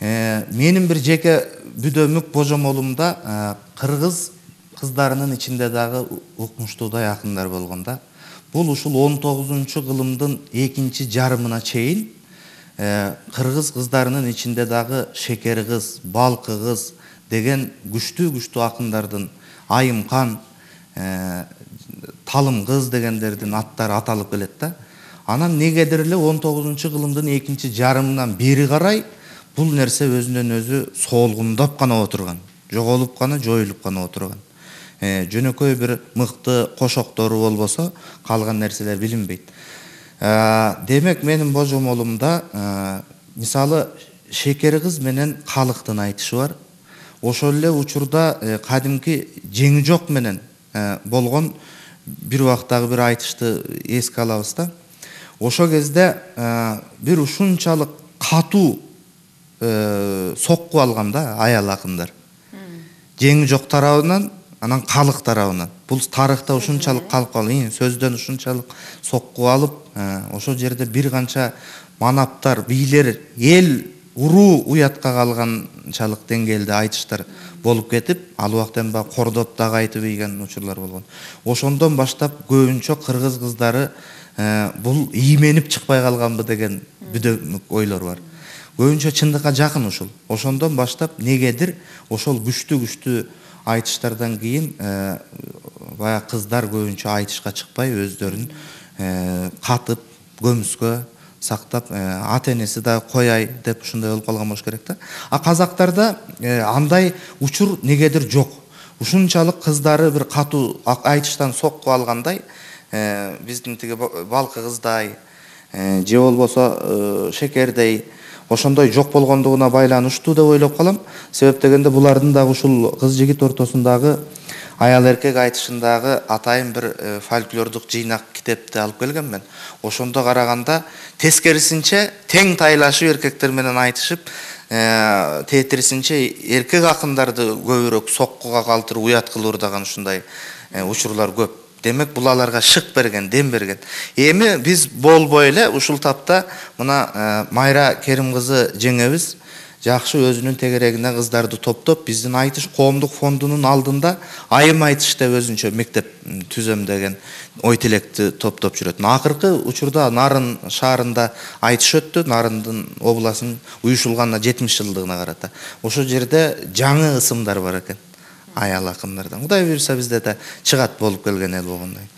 Менин бир жеке бүдөмүк божомолумда кыргыз кыздарынын ичинде дагы укмуштуудай акындар болгонда. Бул ушул 19-кылымдын экинчи жарымына чейин кыргыз кыздарынын ичинде дагы Шекер кыз, Балкы кыз деген күчтүү акындардын, Айымкан, Талым кыз дегендердин аттары аталып келет да. Анан негедир эле 19-кылымдын экинчи жарымынан бери карай бул нерсе өзүнөн өзү солгундап гана отурган, жоголуп гана, жоюлуп гана отурган. Жөнөкөй бир мыкты кошоктору болбосо, калган нерселер билинбейт. Демек менин божомолумда мисалы Шекер кыз менен Калыктын айтышы бар. Ошол эле учурда кадимки Жеңи жок менен болгон бир убактагы бир айтышты эске алабыз да. Ошо кезде бир ушунчалык катуу сокку алган да аял акындар. Жеңи жок тарабынан, анан Калык тарабынан. Бул тарыхта ушунчалык калып калган, сөздөн ушунчалык сокку алып, ошол жерде бир канча манаптар, бийлер, эл уруу уятка калганчалык деңгээлде айтыштар болуп кетип, ал убактан баягы кордоп дагы айтып ийген учурлар болгон. Ошондон баштап көбүнчө кыргыз кыздары бул ийменип чыкпай калганбы деген бүдөмүк ойлор бар. Көбүнчө чындыкка жакын ушул. Ошондон баштап негедир ошол күчтүү айтыштардан кийин баягы кыздар көбүнчө айтышка чыкпай өздөрүн катып, көмүскө сактап, ата-энеси да кояй деп ушундай болуп калган болуш керек да. А казактарда андай учур негедир жок. Ушунчалык кыздары бир катуу айтыштан сокку алгандай, биздин тиги Балкы кыздай же болбосо Шекердей ошондой жок болгондугуна байланыштуу деп ойлоп калам. Себеп дегенде булардын дагы ушул кыз жигит ортосундагы аял эркек айтышындагы атайын бир фольклордук жыйнак китепти алып келген мен. Ошондо караганда тескерисинче тең тайлашып эркектер менен айтышып, тетирисинче эркек акындарды көбүрөөк соккуга калтырып уят кылырдаган ушундай учурлар көп. Демек бул аларга шык берген, дем берген. Эми биз болбой эле ушул тапта мына Майра Керим кызы жеңебиз жакшы өзүнүн тегерегине кыздарды топтоп, биздин айтыш коомдук фондунун алдында айым айтыш деп өзүнчө мектеп түзөм деген ой тилекти топтоп жүрөт. Акыркы учурда Нарын шаарында айтыш өттү, Нарындын областынын уюшулганына 70 жылдыгына карата. Ошол жерде жаңы ысымдар бар экен аял акындардан. Кудай буйрса бизде да чыгат болуп келген эл болгондой.